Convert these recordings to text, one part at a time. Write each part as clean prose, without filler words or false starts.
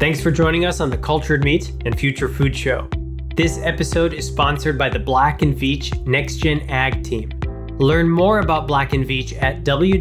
Thanks for joining us on the Cultured Meat and Future Food Show. This episode is sponsored by the Black & Veatch Next Gen Ag team. Learn more about Black & Veatch at www.bv.com.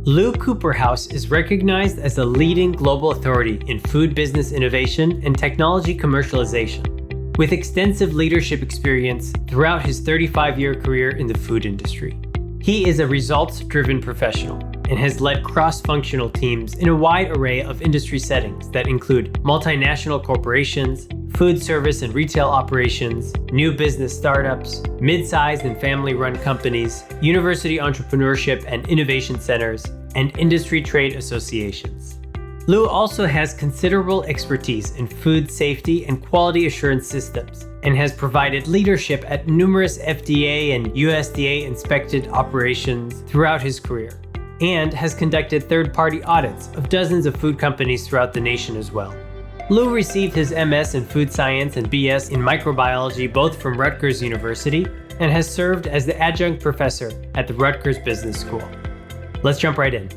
Lou Cooperhouse is recognized as a leading global authority in food business innovation and technology commercialization. With extensive leadership experience throughout his 35-year career in the food industry. He is a results-driven professional and has led cross-functional teams in a wide array of industry settings that include multinational corporations, food service and retail operations, new business startups, mid-sized and family-run companies, university entrepreneurship and innovation centers, and industry trade associations. Lou also has considerable expertise in food safety and quality assurance systems and has provided leadership at numerous FDA and USDA-inspected operations throughout his career, and has conducted third-party audits of dozens of food companies throughout the nation as well. Lou received his MS in food science and BS in microbiology both from Rutgers University and has served as the adjunct professor at the Rutgers Business School. Let's jump right in.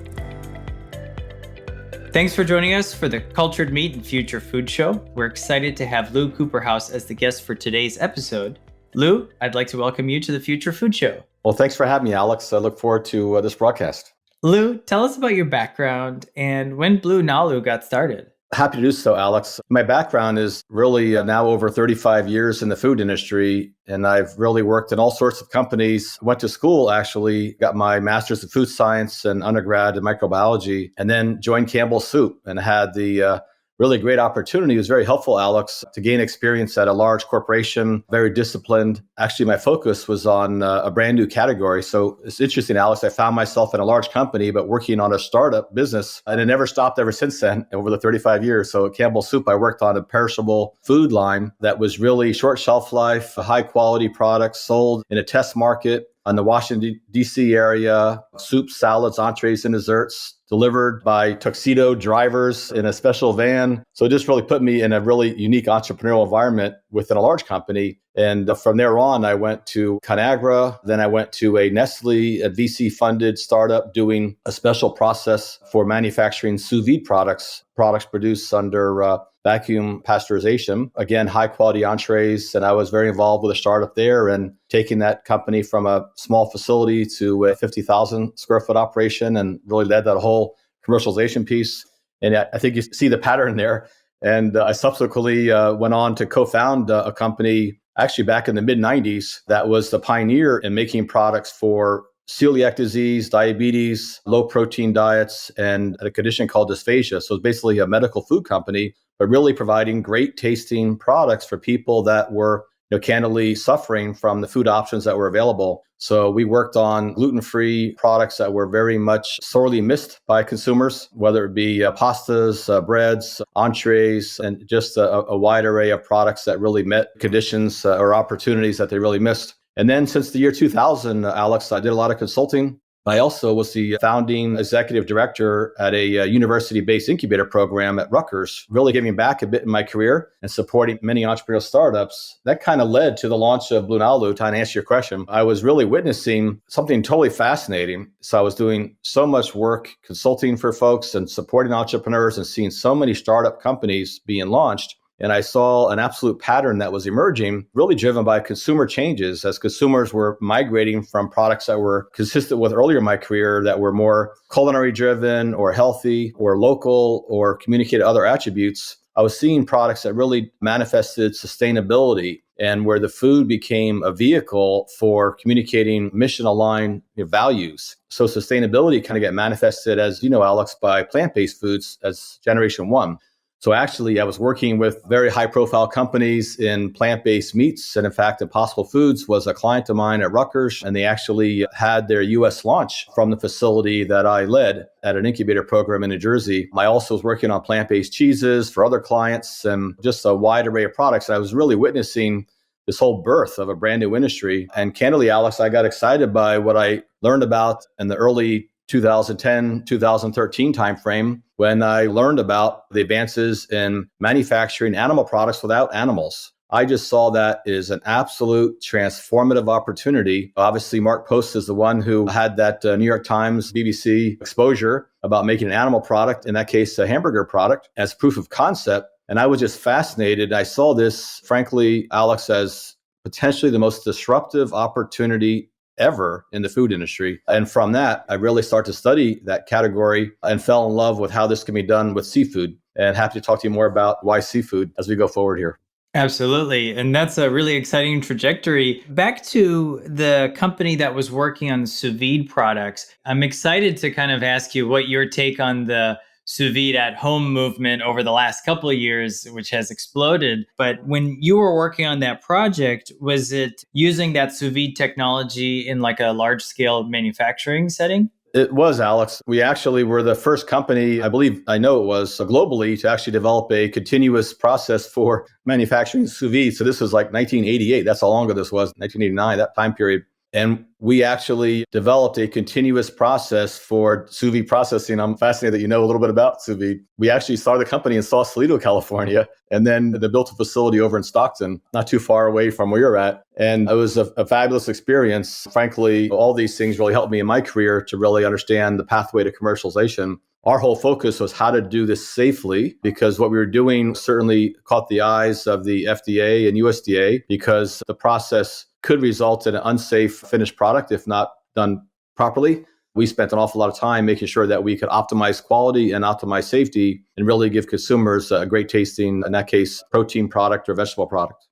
Thanks for joining us for the Cultured Meat and Future Food Show. We're excited to have Lou Cooperhouse as the guest for today's episode. Lou, I'd like to welcome you to the Future Food Show. Well, thanks for having me, Alex. I look forward to this broadcast. Lou, tell us about your background and when BlueNalu got started. Happy to do so, Alex. My background is really now over 35 years in the food industry, and I've really worked in all sorts of companies. Went to school, actually, got my master's in food science and undergrad in microbiology, and then joined Campbell Soup and had the really great opportunity. It was very helpful, Alex, to gain experience at a large corporation, very disciplined. Actually, my focus was on a brand new category. So it's interesting, Alex, I found myself in a large company, but working on a startup business, and it never stopped ever since then, over the 35 years. So at Campbell Soup, I worked on a perishable food line that was really short shelf life, high quality products sold in a test market in the Washington, D.C. area, soups, salads, entrees, and desserts delivered by tuxedo drivers in a special van. So it just really put me in a really unique entrepreneurial environment within a large company. And from there on, I went to ConAgra. Then I went to a Nestle, a VC-funded startup doing a special process for manufacturing sous vide products produced under vacuum pasteurization. Again, high quality entrees. And I was very involved with a startup there and taking that company from a small facility to a 50,000 square foot operation and really led that whole commercialization piece. And I think you see the pattern there. And I subsequently went on to co-found a company actually back in the mid 90s that was the pioneer in making products for celiac disease, diabetes, low protein diets, and a condition called dysphagia. So it's basically a medical food company, but really providing great tasting products for people that were candidly suffering from the food options that were available. So we worked on gluten-free products that were very much sorely missed by consumers, whether it be pastas, breads, entrees, and just a wide array of products that really met conditions or opportunities that they really missed. And then since the year 2000, Alex, I did a lot of consulting. I also was the founding executive director at a university-based incubator program at Rutgers, really giving back a bit in my career and supporting many entrepreneurial startups. That kind of led to the launch of BlueNalu. To answer your question, I was really witnessing something totally fascinating. So I was doing so much work consulting for folks and supporting entrepreneurs and seeing so many startup companies being launched. And I saw an absolute pattern that was emerging, really driven by consumer changes as consumers were migrating from products that were consistent with earlier in my career that were more culinary driven or healthy or local or communicated other attributes. I was seeing products that really manifested sustainability and where the food became a vehicle for communicating mission-aligned values. So sustainability kind of got manifested, as you know, Alex, by plant-based foods as generation one. So actually, I was working with very high-profile companies in plant-based meats. And in fact, Impossible Foods was a client of mine at Rutgers, and they actually had their U.S. launch from the facility that I led at an incubator program in New Jersey. I also was working on plant-based cheeses for other clients and just a wide array of products. And I was really witnessing this whole birth of a brand new industry. And candidly, Alex, I got excited by what I learned about in the early 2010, 2013 timeframe when I learned about the advances in manufacturing animal products without animals. I just saw that as an absolute transformative opportunity. Obviously, Mark Post is the one who had that New York Times, BBC exposure about making an animal product, in that case, a hamburger product, as proof of concept. And I was just fascinated. I saw this, frankly, Alex, as potentially the most disruptive opportunity ever in the food industry. And from that, I really started to study that category and fell in love with how this can be done with seafood. And happy to talk to you more about why seafood as we go forward here. Absolutely. And that's a really exciting trajectory. Back to the company that was working on the sous vide products, I'm excited to kind of ask you what your take on the sous vide at home movement over the last couple of years, which has exploded. But when you were working on that project, was it using that sous vide technology in like a large scale manufacturing setting? It was, Alex. We actually were the first company, I know it was globally, to actually develop a continuous process for manufacturing sous vide. So this was like 1988. That's how long ago this was, 1989, that time period. And we actually developed a continuous process for sous vide processing. I'm fascinated that you know a little bit about sous vide. We actually started the company in Sausalito, California, and then they built a facility over in Stockton, not too far away from where you're at. And it was a fabulous experience. Frankly, all these things really helped me in my career to really understand the pathway to commercialization. Our whole focus was how to do this safely, because what we were doing certainly caught the eyes of the FDA and USDA, because the process could result in an unsafe finished product if not done properly. We spent an awful lot of time making sure that we could optimize quality and optimize safety and really give consumers a great tasting, in that case, protein product or vegetable product.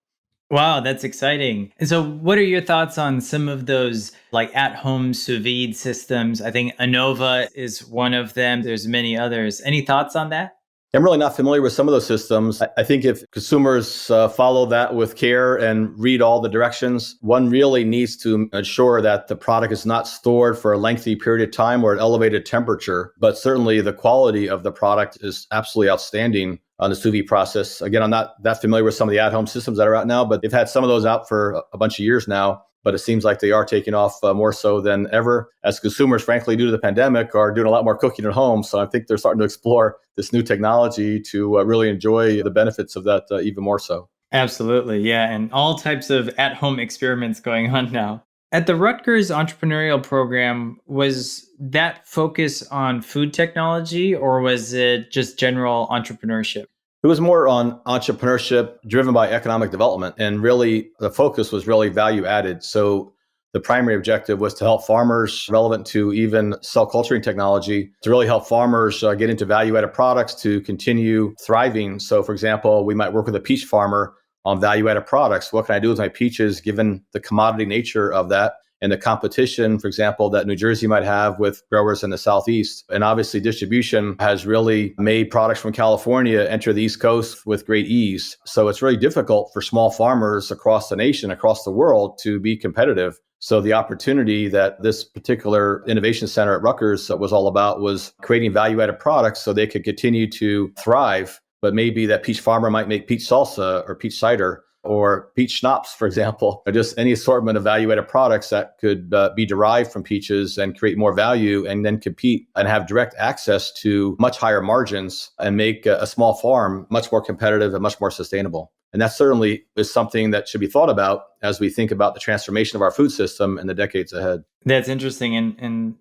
Wow, that's exciting. And so what are your thoughts on some of those like at-home sous vide systems? I think Anova is one of them. There's many others. Any thoughts on that? I'm really not familiar with some of those systems. I think if consumers follow that with care and read all the directions, one really needs to ensure that the product is not stored for a lengthy period of time or at elevated temperature. But certainly the quality of the product is absolutely outstanding on the sous vide process. Again, I'm not that familiar with some of the at-home systems that are out now, but they've had some of those out for a bunch of years now. But it seems like they are taking off more so than ever, as consumers, frankly, due to the pandemic, are doing a lot more cooking at home. So I think they're starting to explore this new technology to really enjoy the benefits of that even more so. Absolutely. Yeah. And all types of at-home experiments going on now. At the Rutgers entrepreneurial program, was that focus on food technology or was it just general entrepreneurship? It was more on entrepreneurship driven by economic development. And really, the focus was really value added. So the primary objective was to help farmers, relevant to even cell culturing technology, to really help farmers get into value added products to continue thriving. So, for example, we might work with a peach farmer on value added products. What can I do with my peaches given the commodity nature of that? And the competition, for example, that New Jersey might have with growers in the Southeast. And obviously distribution has really made products from California enter the East Coast with great ease. So it's really difficult for small farmers across the nation, across the world to be competitive. So the opportunity that this particular innovation center at Rutgers was all about was creating value-added products so they could continue to thrive. But maybe that peach farmer might make peach salsa or peach cider or peach schnapps, for example, or just any assortment of value-added products that could be derived from peaches and create more value and then compete and have direct access to much higher margins and make a small farm much more competitive and much more sustainable. And that certainly is something that should be thought about as we think about the transformation of our food system in the decades ahead. That's interesting. And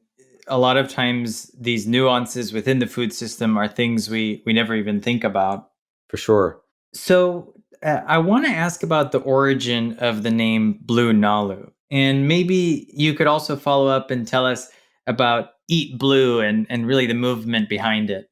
a lot of times these nuances within the food system are things we never even think about. For sure. So I want to ask about the origin of the name BlueNalu. And maybe you could also follow up and tell us about Eat Blue and really the movement behind it.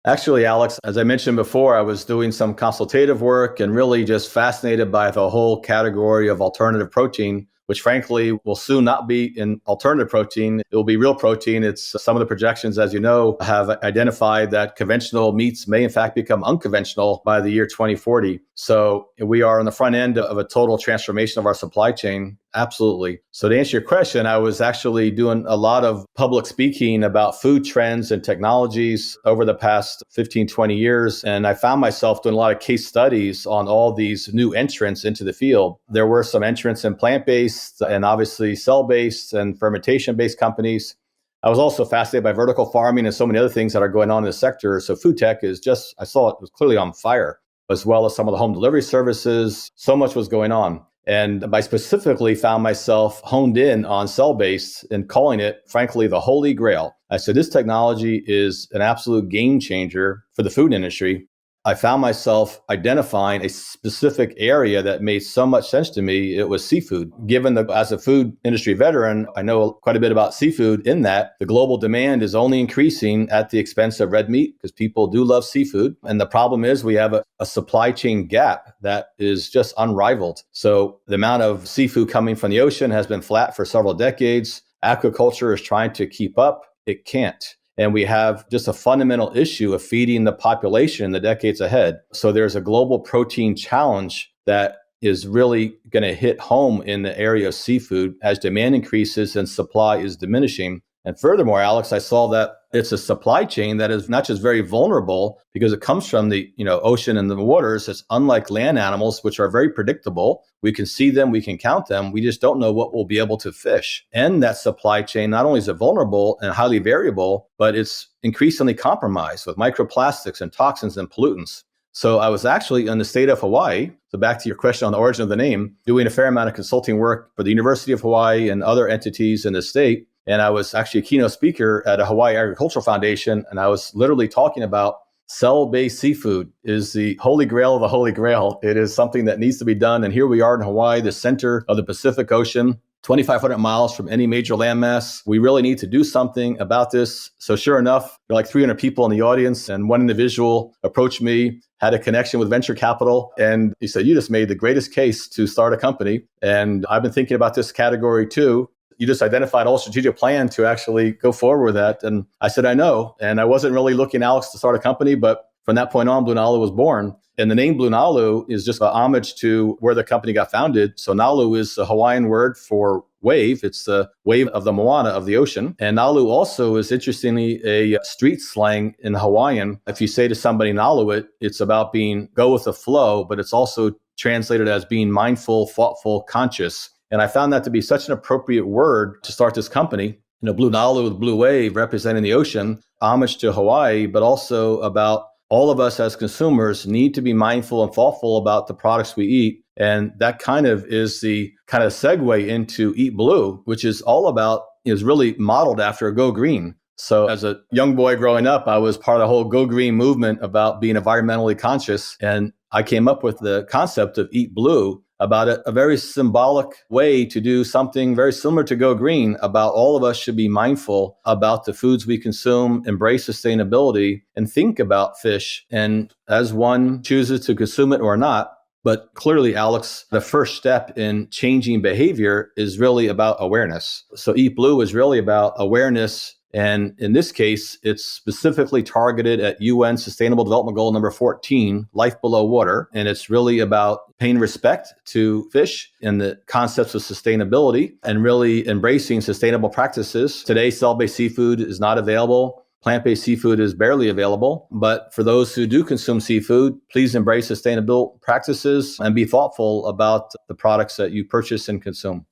Actually, Alex, as I mentioned before, I was doing some consultative work and really just fascinated by the whole category of alternative protein, which frankly will soon not be an alternative protein. It will be real protein. It's some of the projections, as you know, have identified that conventional meats may in fact become unconventional by the year 2040. So we are on the front end of a total transformation of our supply chain. Absolutely. So to answer your question, I was actually doing a lot of public speaking about food trends and technologies over the past 15, 20 years. And I found myself doing a lot of case studies on all these new entrants into the field. There were some entrants in plant-based and obviously cell-based and fermentation-based companies. I was also fascinated by vertical farming and so many other things that are going on in the sector. So food tech is just, I saw it was clearly on fire. as well as some of the home delivery services. So much was going on. And I specifically found myself honed in on cell-based and calling it, frankly, the holy grail. I said, this technology is an absolute game changer for the food industry. I found myself identifying a specific area that made so much sense to me. It was seafood. Given that as a food industry veteran, I know quite a bit about seafood in that the global demand is only increasing at the expense of red meat because people do love seafood. And the problem is we have a supply chain gap that is just unrivaled. So the amount of seafood coming from the ocean has been flat for several decades. Aquaculture is trying to keep up. It can't. And we have just a fundamental issue of feeding the population in the decades ahead. So there's a global protein challenge that is really going to hit home in the area of seafood as demand increases and supply is diminishing. And furthermore, Alex, I saw that it's a supply chain that is not just very vulnerable because it comes from the ocean and the waters. It's unlike land animals, which are very predictable. We can see them, we can count them. We just don't know what we'll be able to fish. And that supply chain, not only is it vulnerable and highly variable, but it's increasingly compromised with microplastics and toxins and pollutants. So I was actually in the state of Hawaii, so back to your question on the origin of the name, doing a fair amount of consulting work for the University of Hawaii and other entities in the state. And I was actually a keynote speaker at a Hawaii Agricultural Foundation, and I was literally talking about cell-based seafood is the holy grail of the holy grail. It is something that needs to be done. And here we are in Hawaii, the center of the Pacific Ocean, 2,500 miles from any major landmass. We really need to do something about this. So sure enough, there are like 300 people in the audience, and one individual approached me, had a connection with venture capital, and he said, you just made the greatest case to start a company. And I've been thinking about this category too. You just identified a whole strategic plan to actually go forward with that. And I said, I know. And I wasn't really looking, Alex, to start a company, but from that point on, BlueNalu was born. And the name BlueNalu is just a homage to where the company got founded. So Nalu is a Hawaiian word for wave. It's the wave of the moana of the ocean. And Nalu also is interestingly a street slang in Hawaiian. If you say to somebody Nalu, it's about being go with the flow, but it's also translated as being mindful, thoughtful, conscious. And I found that to be such an appropriate word to start this company. BlueNalu with blue wave representing the ocean, homage to Hawaii, but also about all of us as consumers need to be mindful and thoughtful about the products we eat. And that kind of is the kind of segue into Eat Blue, which is all about, is really modeled after Go Green. So as a young boy growing up, I was part of the whole Go Green movement about being environmentally conscious. And I came up with the concept of Eat Blue, about a very symbolic way to do something very similar to Go Green, about all of us should be mindful about the foods we consume, embrace sustainability, and think about fish. And as one chooses to consume it or not, but clearly, Alex, the first step in changing behavior is really about awareness. So Eat Blue is really about awareness. And in this case, it's specifically targeted at UN Sustainable Development Goal number 14, life below water. And it's really about paying respect to fish and the concepts of sustainability and really embracing sustainable practices. Today, cell-based seafood is not available. Plant-based seafood is barely available. But for those who do consume seafood, please embrace sustainable practices and be thoughtful about the products that you purchase and consume.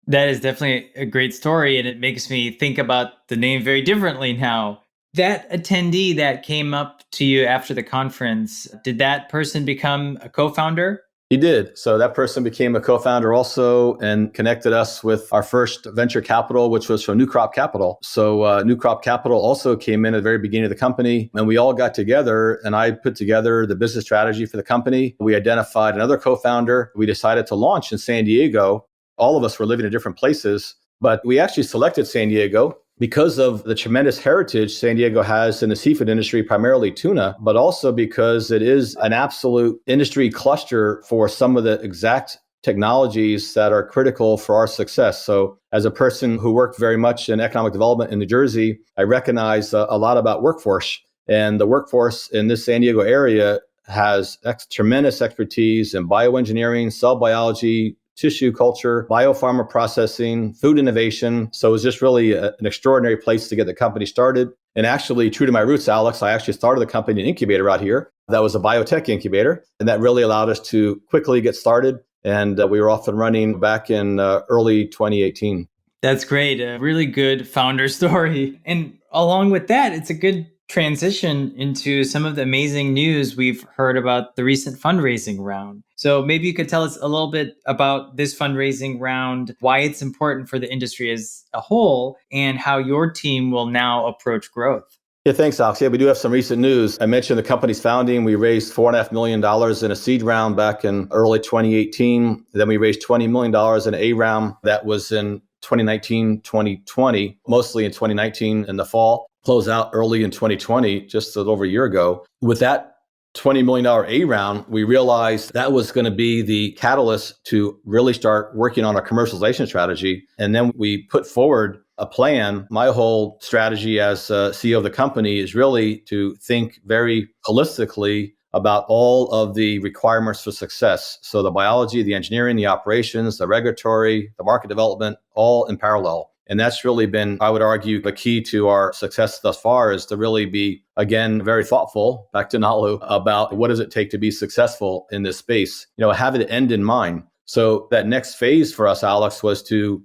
That is definitely a great story, and it makes me think about the name very differently now. That attendee that came up to you after the conference, did that person become a co-founder? He did. So that person became a co-founder also and connected us with our first venture capital, which was from New Crop Capital. So New Crop Capital also came in at the very beginning of the company, and we all got together and I put together the business strategy for the company. We identified another co-founder. We decided to launch in San Diego. All of us were living in different places, but we actually selected San Diego because of the tremendous heritage San Diego has in the seafood industry, primarily tuna, but also because it is an absolute industry cluster for some of the exact technologies that are critical for our success. So as a person who worked very much in economic development in New Jersey, I recognize a lot about workforce. And the workforce in this San Diego area has tremendous expertise in bioengineering, cell biology, tissue culture, biopharma processing, food innovation. So it was just really an extraordinary place to get the company started. And actually, true to my roots, Alex, I actually started the company in an incubator out here. That was a biotech incubator. And that really allowed us to quickly get started. And we were off and running back in early 2018. That's great. A really good founder story. And along with that, it's a good transition into some of the amazing news we've heard about the recent fundraising round. So maybe you could tell us a little bit about this fundraising round, why it's important for the industry as a whole, and how your team will now approach growth. Yeah, thanks, Alex. Yeah, we do have some recent news. I mentioned the company's founding. We raised $4.5 million in a seed round back in early 2018. Then we raised $20 million in an A round. That was in 2019, 2020, mostly in 2019 in the fall. Close out early in 2020, just a little over a year ago. With that $20 million A round, we realized that was going to be the catalyst to really start working on our commercialization strategy. And then we put forward a plan. My whole strategy as CEO of the company is really to think very holistically about all of the requirements for success. So the biology, the engineering, the operations, the regulatory, the market development, all in parallel. And that's really been, I would argue, the key to our success thus far is to really be, again, very thoughtful, back to Nalu, about what does it take to be successful in this space. Have an end in mind. So that next phase for us, Alex,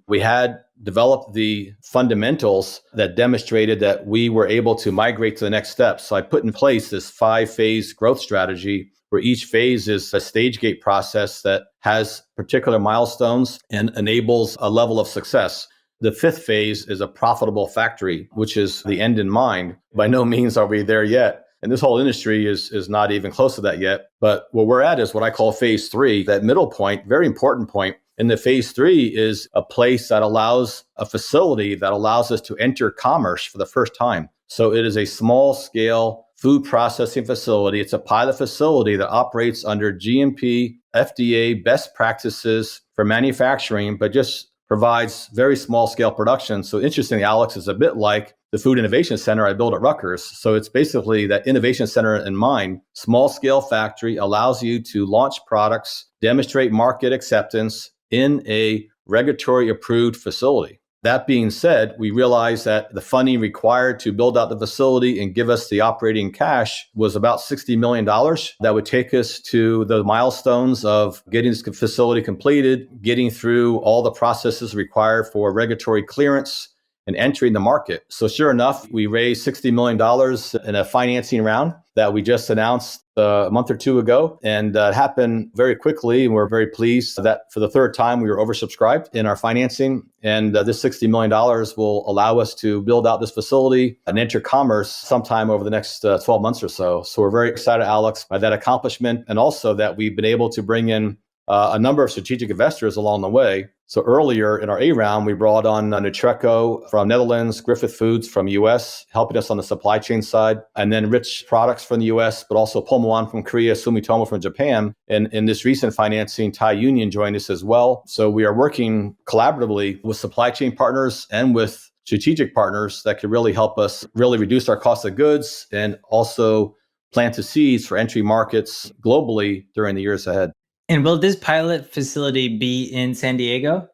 we had developed the fundamentals that demonstrated that we were able to migrate to the next step. So I put in place this 5-phase growth strategy where each phase is a stage gate process that has particular milestones and enables a level of success. The 5th phase is a profitable factory, which is the end in mind. By no means are we there yet. And this whole industry is not even close to that yet. But what we're at is what I call phase 3, that middle point, very important point. And the phase 3 is a place that allows a facility that allows us to enter commerce for the first time. So it is a small scale food processing facility. It's a pilot facility that operates under GMP, FDA best practices for manufacturing, but just provides very small scale production. So interestingly, Alex, is a bit like the Food Innovation Center I built at Rutgers. So it's basically that innovation center in mind. Small scale factory allows you to launch products, demonstrate market acceptance in a regulatory approved facility. That being said, we realized that the funding required to build out the facility and give us the operating cash was about $60 million. That would take us to the milestones of getting this facility completed, getting through all the processes required for regulatory clearance, and entering the market. So sure enough, we raised $60 million in a financing round that we just announced a month or two ago. And it happened very quickly. And we're very pleased that for the 3rd time, we were oversubscribed in our financing. And this $60 million will allow us to build out this facility and enter commerce sometime over the next 12 months or so. So we're very excited, Alex, by that accomplishment. And also that we've been able to bring in a number of strategic investors along the way. So earlier in our A round, we brought on Nutreco from Netherlands, Griffith Foods from US, helping us on the supply chain side, and then Rich Products from the US, but also Pulmuon from Korea, Sumitomo from Japan. And in this recent financing, Thai Union joined us as well. So we are working collaboratively with supply chain partners and with strategic partners that could really help us really reduce our cost of goods and also plant the seeds for entry markets globally during the years ahead. And will this pilot facility be in San Diego?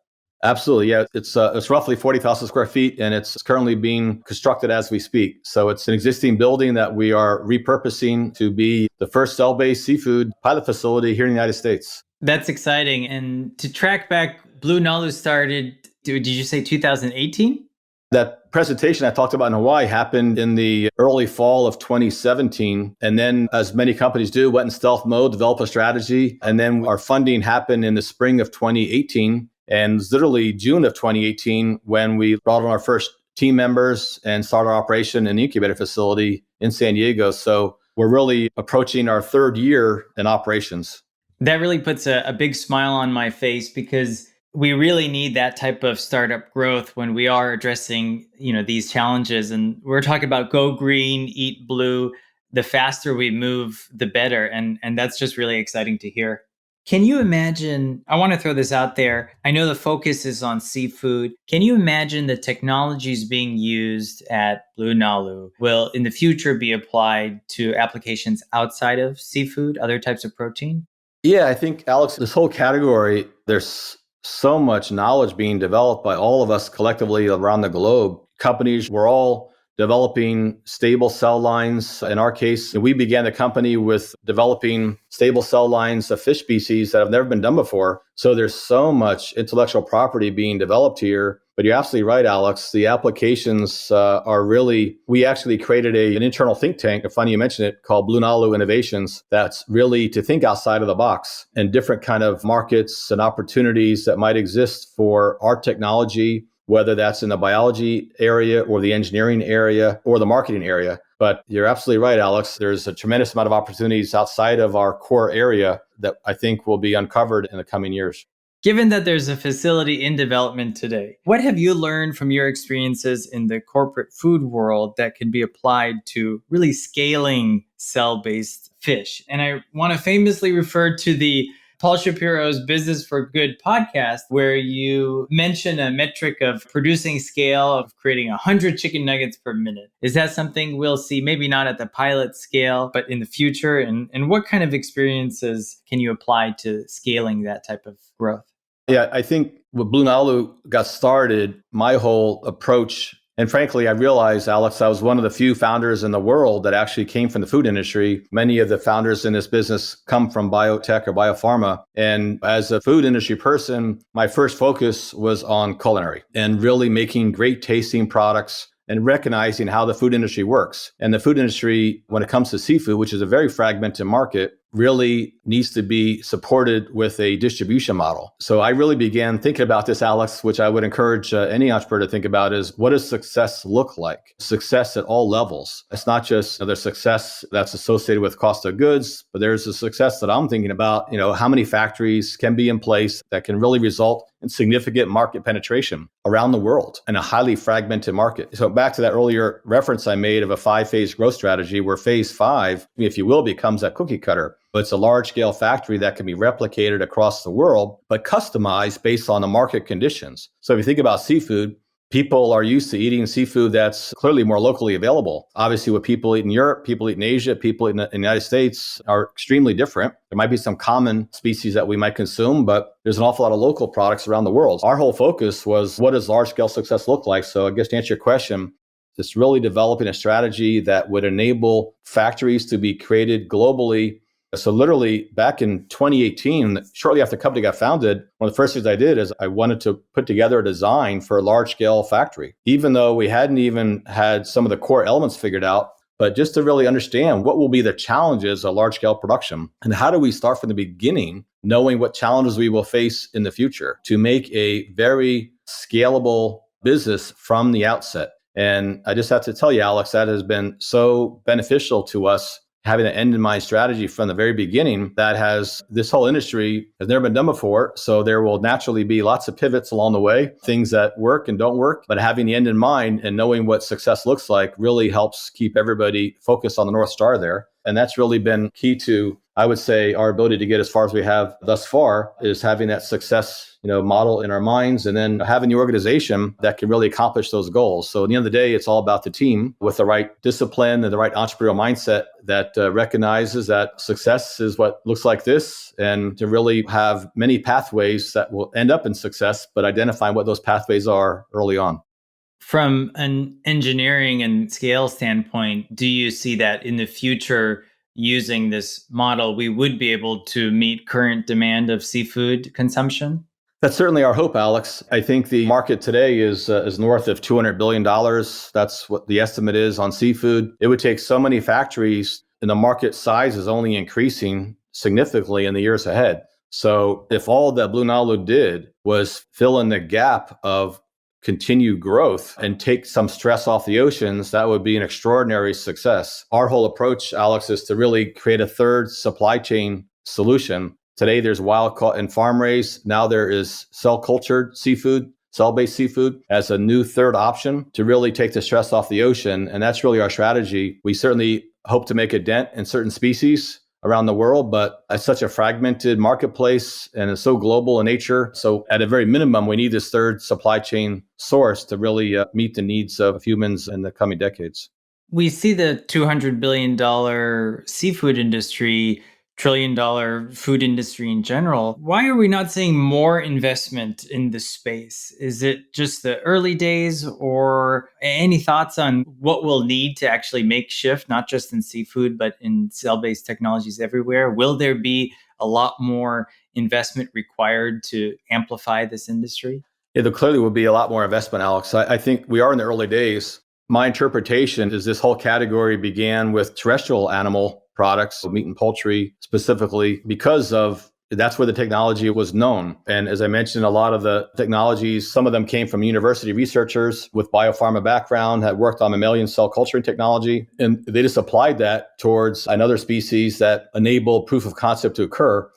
Absolutely. Yeah. It's roughly 40,000 square feet and it's currently being constructed as we speak. So it's an existing building that we are repurposing to be the first cell-based seafood pilot facility here in the United States. That's exciting. And to track back, BlueNalu started, did you say 2018? That presentation I talked about in Hawaii happened in the early fall of 2017. And then, as many companies do, went in stealth mode, developed a strategy. And then our funding happened in the spring of 2018. And it was literally June of 2018 when we brought on our first team members and started our operation in the incubator facility in San Diego. So we're really approaching our 3rd year in operations. That really puts a big smile on my face because we really need that type of startup growth when we are addressing, these challenges. And we're talking about go green, eat blue. The faster we move, the better. And that's just really exciting to hear. Can you imagine, I want to throw this out there. I know the focus is on seafood. Can you imagine the technologies being used at BlueNalu will in the future be applied to applications outside of seafood, other types of protein? Yeah, I think, Alex, this whole category, there's so much knowledge being developed by all of us collectively around the globe. Companies, we're all developing stable cell lines. In our case, we began the company with developing stable cell lines of fish species that have never been done before. So there's so much intellectual property being developed here. But you're absolutely right, Alex. The applications are really, we actually created an internal think tank, funny you mentioned it, called BlueNalu Innovations, that's really to think outside of the box and different kind of markets and opportunities that might exist for our technology, whether that's in the biology area or the engineering area or the marketing area. But you're absolutely right, Alex. There's a tremendous amount of opportunities outside of our core area that I think will be uncovered in the coming years. Given that there's a facility in development today, what have you learned from your experiences in the corporate food world that can be applied to really scaling cell-based fish? And I want to famously refer to the Paul Shapiro's Business for Good podcast, where you mention a metric of producing scale of creating 100 chicken nuggets per minute. Is that something we'll see, maybe not at the pilot scale, but in the future? And what kind of experiences can you apply to scaling that type of growth? Yeah, I think when BlueNalu got started, my whole approach, and frankly, I realized, Alex, I was one of the few founders in the world that actually came from the food industry. Many of the founders in this business come from biotech or biopharma. And as a food industry person, my first focus was on culinary and really making great tasting products and recognizing how the food industry works. And the food industry, when it comes to seafood, which is a very fragmented market, really needs to be supported with a distribution model. So I really began thinking about this, Alex, which I would encourage any entrepreneur to think about is, what does success look like? Success at all levels. It's not just the success that's associated with cost of goods, but there's a success that I'm thinking about, how many factories can be in place that can really result in significant market penetration around the world in a highly fragmented market. So back to that earlier reference I made of a 5-phase growth strategy, where phase 5, if you will, becomes that cookie cutter. But it's a large-scale factory that can be replicated across the world, but customized based on the market conditions. So if you think about seafood, people are used to eating seafood that's clearly more locally available. Obviously, what people eat in Europe, people eat in Asia, people eat in the United States are extremely different. There might be some common species that we might consume, but there's an awful lot of local products around the world. Our whole focus was, what does large-scale success look like? So I guess to answer your question, it's really developing a strategy that would enable factories to be created globally. So literally back in 2018, shortly after the company got founded, one of the first things I did is I wanted to put together a design for a large-scale factory, even though we hadn't even had some of the core elements figured out, but just to really understand what will be the challenges of large-scale production and how do we start from the beginning, knowing what challenges we will face in the future to make a very scalable business from the outset. And I just have to tell you, Alex, that has been so beneficial to us, having an end-in-mind strategy from the very beginning. That has, this whole industry has never been done before. So there will naturally be lots of pivots along the way, things that work and don't work. But having the end in mind and knowing what success looks like really helps keep everybody focused on the North Star there. And that's really been key to, I would say, our ability to get as far as we have thus far, is having that success model in our minds, and then having the organization that can really accomplish those goals. So at the end of the day, it's all about the team with the right discipline and the right entrepreneurial mindset that recognizes that success is what looks like this, and to really have many pathways that will end up in success, but identifying what those pathways are early on. From an engineering and scale standpoint, do you see that in the future, using this model, we would be able to meet current demand of seafood consumption? That's certainly our hope, Alex. I think the market today is north of $200 billion. That's what the estimate is on seafood. It would take so many factories, and the market size is only increasing significantly in the years ahead. So if all that BlueNalu did was fill in the gap of continued growth and take some stress off the oceans, that would be an extraordinary success. Our whole approach, Alex, is to really create a third supply chain solution. Today, there's wild caught and farm raised. Now there is cell cultured seafood, cell-based seafood as a new third option to really take the stress off the ocean. And that's really our strategy. We certainly hope to make a dent in certain species around the world, but it's such a fragmented marketplace and it's so global in nature. So at a very minimum, we need this third supply chain source to really meet the needs of humans in the coming decades. We see the $200 billion seafood industry, trillion-dollar food industry in general. Why are we not seeing more investment in this space? Is it just the early days, or any thoughts on what we'll need to actually make shift, not just in seafood, but in cell-based technologies everywhere? Will there be a lot more investment required to amplify this industry? Yeah, there clearly would be a lot more investment, Alex. I think we are in the early days. My interpretation is this whole category began with terrestrial animal products, so meat and poultry specifically, because of that's where the technology was known. And as I mentioned, a lot of the technologies, some of them came from university researchers with biopharma background, had worked on mammalian cell culturing technology, and they just applied that towards another species that enable proof of concept to occur.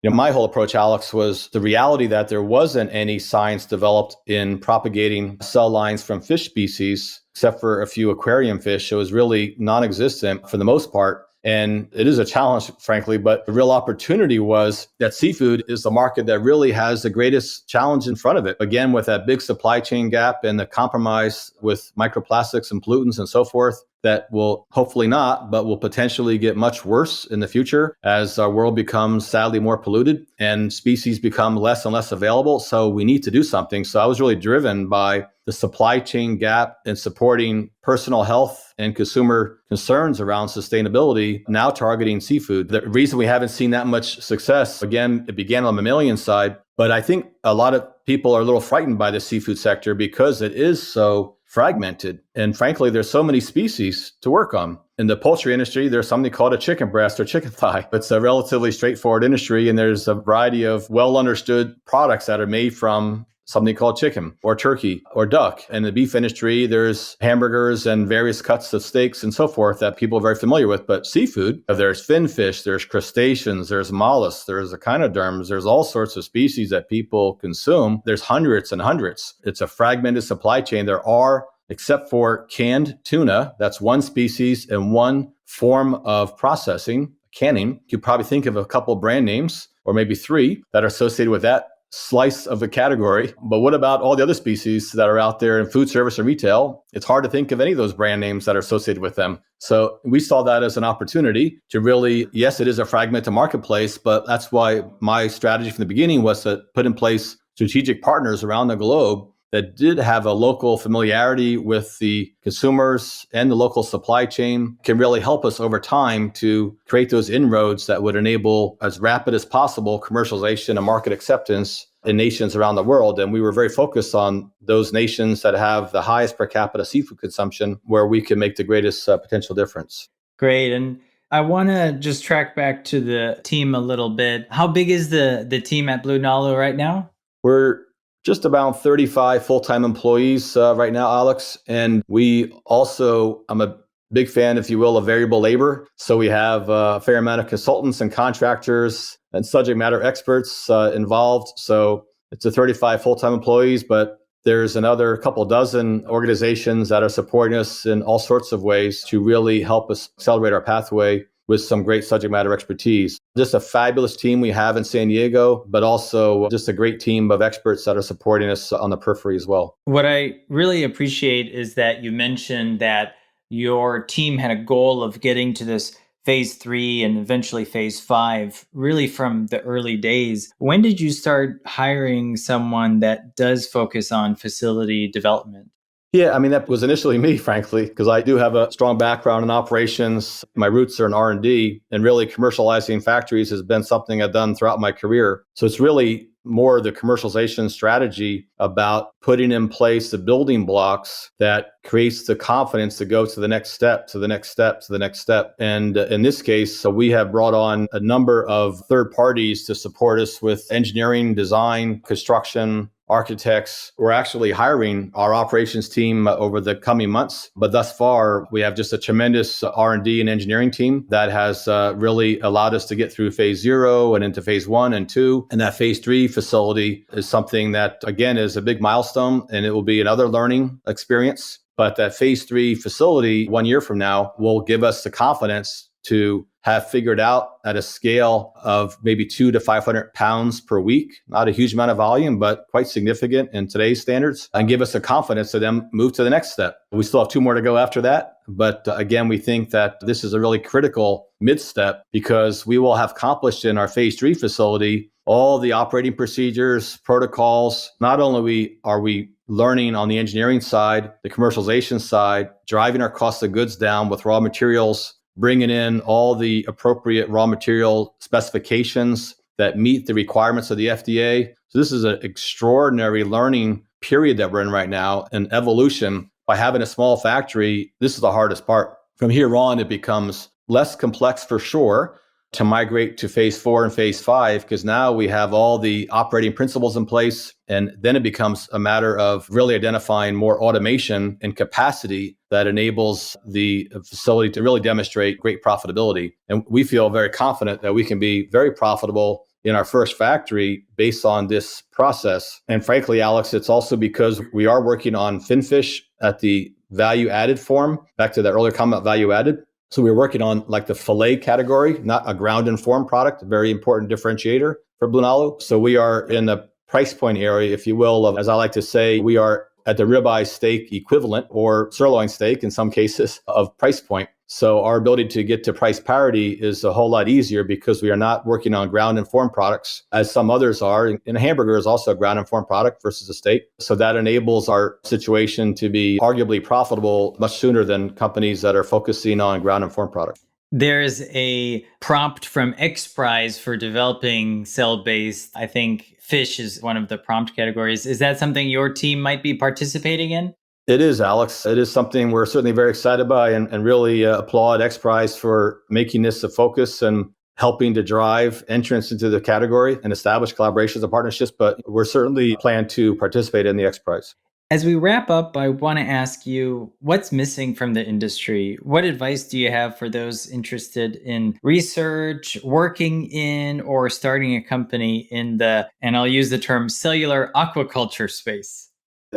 My whole approach, Alex, was the reality that there wasn't any science developed in propagating cell lines from fish species, except for a few aquarium fish. So it was really non-existent for the most part. And it is a challenge, frankly, but the real opportunity was that seafood is the market that really has the greatest challenge in front of it. Again, with that big supply chain gap and the compromise with microplastics and pollutants and so forth, that will hopefully not, but will potentially get much worse in the future as our world becomes sadly more polluted and species become less and less available. So we need to do something. So I was really driven by the supply chain gap and supporting personal health and consumer concerns around sustainability, now targeting seafood. The reason we haven't seen that much success, again, it began on the mammalian side, but I think a lot of people are a little frightened by the seafood sector because it is so fragmented. And frankly, there's so many species to work on. In the poultry industry, there's something called a chicken breast or chicken thigh. It's a relatively straightforward industry, and there's a variety of well understood products that are made from something called chicken or turkey or duck. In the beef industry, there's hamburgers and various cuts of steaks and so forth that people are very familiar with. But seafood, there's finfish, there's crustaceans, there's mollusks, there's echinoderms, there's all sorts of species that people consume. There's hundreds and hundreds. It's a fragmented supply chain. There are, except for canned tuna, that's one species and one form of processing, canning. You probably think of a couple brand names or maybe three that are associated with that slice of the category. But what about all the other species that are out there in food service and retail? It's hard to think of any of those brand names that are associated with them. So we saw that as an opportunity to really, yes, it is a fragmented marketplace, but that's why my strategy from the beginning was to put in place strategic partners around the globe that did have a local familiarity with the consumers and the local supply chain, can really help us over time to create those inroads that would enable as rapid as possible commercialization and market acceptance in nations around the world. And we were very focused on those nations that have the highest per capita seafood consumption, where we can make the greatest potential difference. Great. And I want to just track back to the team a little bit. How big is the team at BlueNalu right now? We're just about 35 full-time employees right now, Alex. And we also, I'm a big fan, if you will, of variable labor. So we have a fair amount of consultants and contractors and subject matter experts involved. So it's a 35 full-time employees, but there's another couple dozen organizations that are supporting us in all sorts of ways to really help us accelerate our pathway with some great subject matter expertise. Just a fabulous team we have in San Diego, but also just a great team of experts that are supporting us on the periphery as well. What I really appreciate is that you mentioned that your team had a goal of getting to this phase 3 and eventually phase 5, really from the early days. When did you start hiring someone that does focus on facility development? Yeah, I mean, that was initially me, frankly, because I do have a strong background in operations. My roots are in R&D, and really commercializing factories has been something I've done throughout my career. So it's really more the commercialization strategy about putting in place the building blocks that creates the confidence to go to the next step, to the next step, to the next step. And in this case, so we have brought on a number of third parties to support us with engineering, design, construction, architects. We're actually hiring our operations team over the coming months. But thus far, we have just a tremendous R&D and engineering team that has really allowed us to get through phase 0 and into phase 1 and 2. And that phase 3 facility is something that, again, is a big milestone, and it will be another learning experience. But that phase 3 facility 1 year from now will give us the confidence to have figured out at a scale of maybe 200 to 500 pounds per week, not a huge amount of volume, but quite significant in today's standards, and give us the confidence to then move to the next step. We still have 2 more to go after that. But again, we think that this is a really critical mid-step because we will have accomplished in our phase 3 facility all the operating procedures, protocols. Not only are we learning on the engineering side, the commercialization side, driving our cost of goods down with raw materials, bringing in all the appropriate raw material specifications that meet the requirements of the FDA. So this is an extraordinary learning period that we're in right now, and evolution. By having a small factory, this is the hardest part. From here on, it becomes less complex for sure to migrate to phase 4 and phase 5, because now we have all the operating principles in place. And then it becomes a matter of really identifying more automation and capacity that enables the facility to really demonstrate great profitability. And we feel very confident that we can be very profitable in our first factory based on this process. And frankly, Alex, it's also because we are working on finfish at the value added form, back to that earlier comment about value added. So we're working on like the fillet category, not a ground and form product, a very important differentiator for BlueNalu. So we are in the price point area, if you will, of, as I like to say, we are at the ribeye steak equivalent, or sirloin steak in some cases, of price point. So our ability to get to price parity is a whole lot easier because we are not working on ground and form products as some others are. And a hamburger is also a ground and form product versus a steak. So that enables our situation to be arguably profitable much sooner than companies that are focusing on ground and form products. There's a prompt from X Prize for developing cell-based. I think fish is one of the prompt categories. Is that something your team might be participating in? It is, Alex. It is something we're certainly very excited by, and really applaud X Prize for making this a focus and helping to drive entrance into the category and establish collaborations and partnerships. But we're certainly plan to participate in the X Prize. As we wrap up, I want to ask you, what's missing from the industry? What advice do you have for those interested in research, working in, or starting a company in the, and I'll use the term, cellular aquaculture space?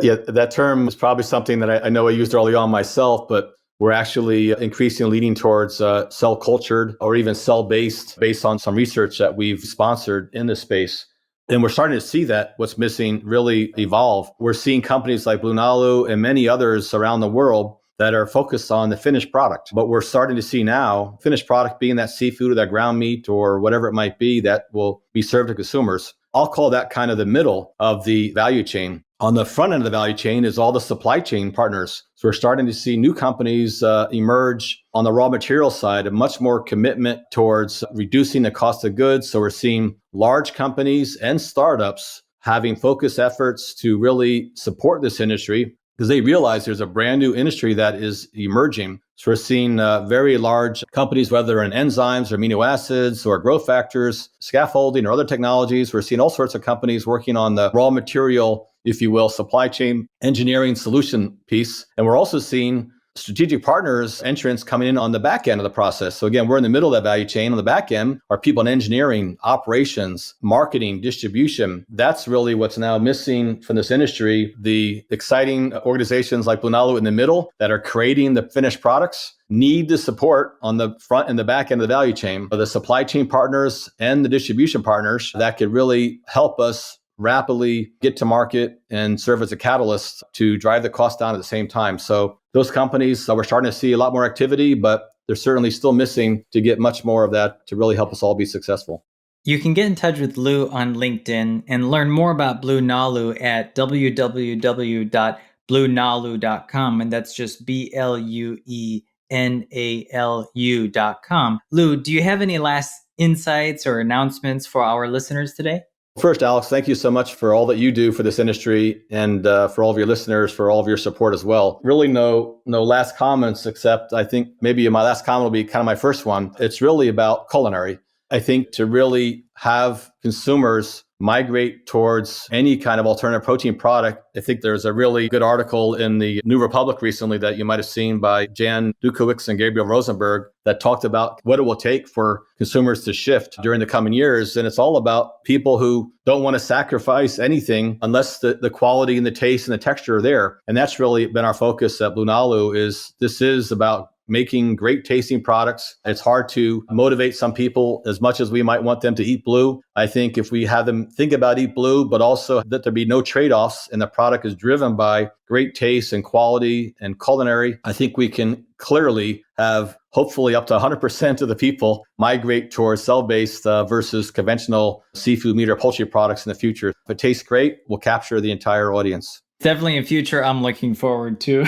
Yeah, that term is probably something that I know I used early on myself, but we're actually increasingly leaning towards cell cultured or even cell-based, based on some research that we've sponsored in this space. And we're starting to see that what's missing really evolve. We're seeing companies like BlueNalu and many others around the world that are focused on the finished product. But we're starting to see now finished product being that seafood or that ground meat or whatever it might be that will be served to consumers. I'll call that kind of the middle of the value chain. On the front end of the value chain is all the supply chain partners. So we're starting to see new companies emerge on the raw material side, a much more commitment towards reducing the cost of goods. So we're seeing large companies and startups having focused efforts to really support this industry because they realize there's a brand new industry that is emerging. So we're seeing very large companies, whether in enzymes or amino acids or growth factors, scaffolding or other technologies. We're seeing all sorts of companies working on the raw material, if you will, supply chain engineering solution piece. And we're also seeing strategic partners, entrants coming in on the back end of the process. So again, we're in the middle of that value chain. On the back end are people in engineering, operations, marketing, distribution. That's really what's now missing from this industry. The exciting organizations like BlueNalu in the middle that are creating the finished products need the support on the front and the back end of the value chain, the supply chain partners and the distribution partners that could really help us rapidly get to market and serve as a catalyst to drive the cost down at the same time. So those companies, we're starting to see a lot more activity, but they're certainly still missing to get much more of that to really help us all be successful. You can get in touch with Lou on LinkedIn and learn more about BlueNalu at www.bluenalu.com. And that's just BLUENALU.com. Lou, do you have any last insights or announcements for our listeners today? First, Alex, thank you so much for all that you do for this industry and for all of your listeners, for all of your support as well. Really no last comments, except I think maybe my last comment will be kind of my first one. It's really about culinary. I think to really have consumers migrate towards any kind of alternative protein product. I think there's a really good article in the New Republic recently that you might have seen by Jan Dukowicz and Gabriel Rosenberg that talked about what it will take for consumers to shift during the coming years. And it's all about people who don't want to sacrifice anything unless the quality and the taste and the texture are there. And that's really been our focus at BlueNalu. This is about making great tasting products. It's hard to motivate some people as much as we might want them to eat blue. I think if we have them think about eat blue, but also that there be no trade-offs and the product is driven by great taste and quality and culinary, I think we can clearly have hopefully up to 100% of the people migrate towards cell-based versus conventional seafood, meat, or poultry products in the future. If it tastes great, we'll capture the entire audience. Definitely a future I'm looking forward to.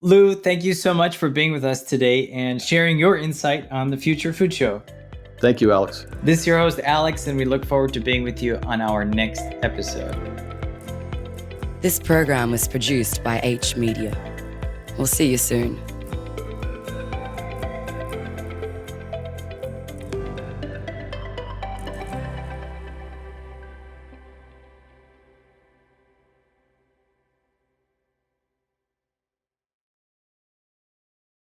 Lou, thank you so much for being with us today and sharing your insight on the Future Food Show. Thank you, Alex. This is your host, Alex, and we look forward to being with you on our next episode. This program was produced by H Media. We'll see you soon.